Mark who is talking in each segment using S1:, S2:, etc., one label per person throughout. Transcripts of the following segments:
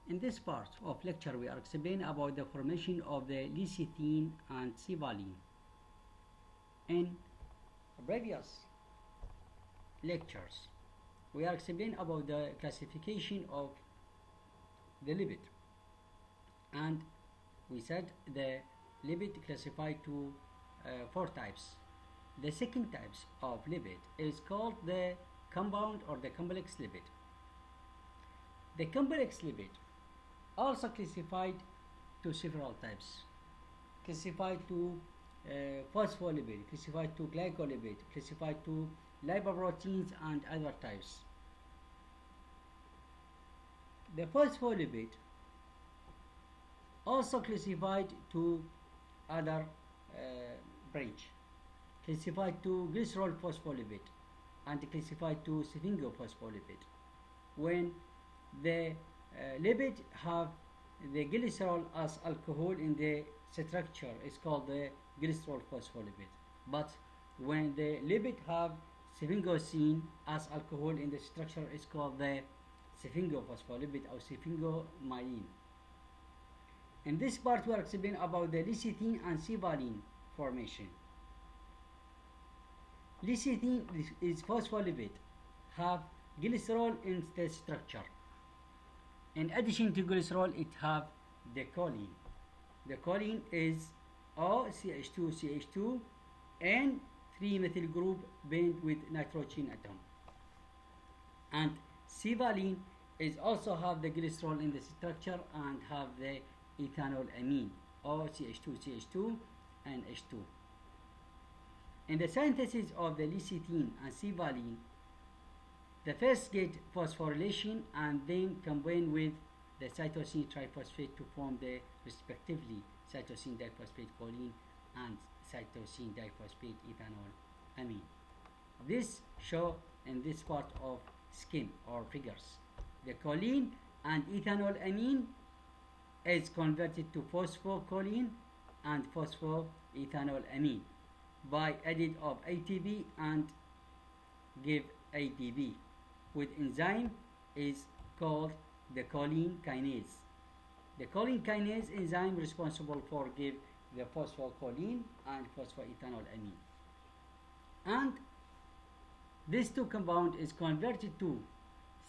S1: In this part of lecture, we are explaining about the formation of the lecithin and cevalin. In previous lectures, we are explaining about the classification of the lipid, and we said the lipid classified to four types. The second types of lipid is called the compound or the complex lipid. The complex lipid also classified to several types, classified to phospholipid, classified to glycolipid, classified to lipoproteins and other types. The phospholipid also classified to other branch, classified to glycerol phospholipid and classified to sphingophospholipid. When the lipid have the glycerol as alcohol in the structure, is called the glycerol phospholipid. But when the lipid have sphingosine as alcohol in the structure, is called the sphingophospholipid or sphingomyelin. In this part, we are explaining about the lecithin and cevalin formation. Lecithin is phospholipid, have glycerol in the structure. In addition to glycerol, it have the choline. The choline is OCH2CH2 and 3-methyl group bound with nitrogen atom. And cevalin is also have the glycerol in the structure and have the ethanol amine OCH2CH2 and H2. In the synthesis of the lecithin and cevalin, the first get phosphorylation and then combine with the cytosine triphosphate to form the respectively cytosine diphosphate choline and cytosine diphosphate ethanol amine. This show in this part of scheme or figures. The choline and ethanol amine is converted to phosphocholine and phosphoethanol amine by added of ATP and give ADP with enzyme is called the choline kinase. The choline kinase enzyme responsible for give the phosphocholine and phosphoethanol amine. And these two compound is converted to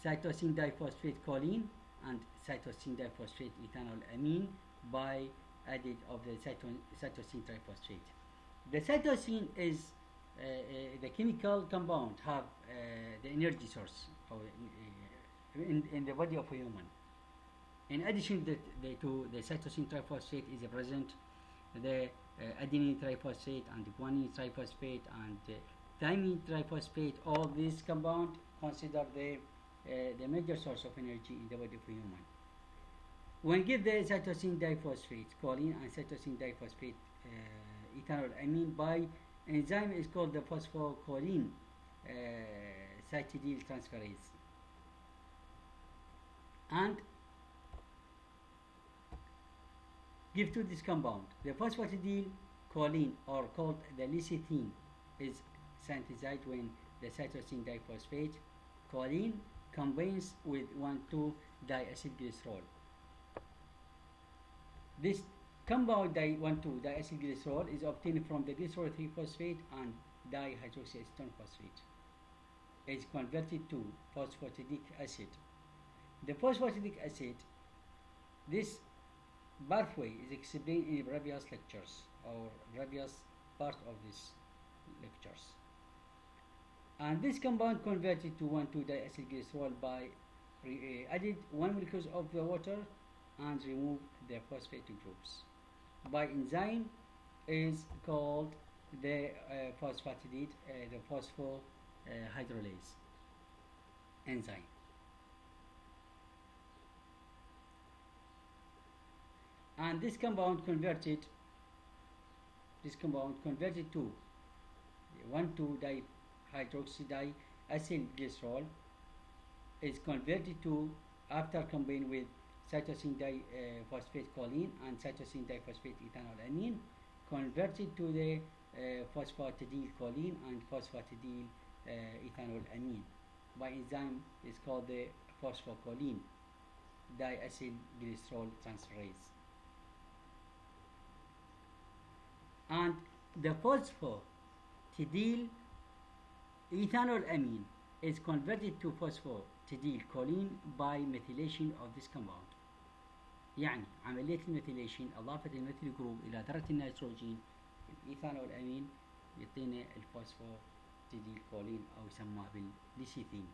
S1: cytosine diphosphate choline and cytosine diphosphate ethanol amine by added of the cytosine triphosphate. The cytosine is the chemical compound have the energy source in the body of a human. In addition to the cytosine triphosphate is present the adenine triphosphate and guanine triphosphate and thymine triphosphate. All these compound consider the major source of energy in the body of a human. When give the cytosine diphosphate choline and cytosine diphosphate ethanol amine by enzyme is called the phosphocholine cytidyl transferase. And give to this compound the phosphatidyl choline or called the lecithin is synthesized when the cytosine diphosphate choline combines with 1,2-diacylglycerol. This compound 1,2-diacylglycerol is obtained from the glycerol 3-phosphate and dihydroxyacetone phosphate. It is converted to phosphatidic acid. The phosphatidic acid, this pathway is explained in previous lectures or previous part of these lectures. And this compound converted to 1,2-diacylglycerol by added 1 molecule of the water and remove the phosphate groups. By enzyme is called the phosphatidate, the phosphohydrolase enzyme. And this compound converted to 1,2-dihydroxydiacylglycerol is converted to, after combined with cytosine diphosphate choline and cytosine diphosphate ethanol amine, converted to the phosphatidyl choline and phosphatidyl ethanol amine. By enzyme is called the phosphocholine diacylglycerol transferase. And the phosphatidyl ethanolamine is converted to phosphatidylcholine by methylation of this compound. يعني عملية الميثيليشن أضافت الميثيل جروب إلى ذرة النيتروجين الإيثانولامين يعطينا الفوسفاتيديلكولين أو يسمى بالليسيثين.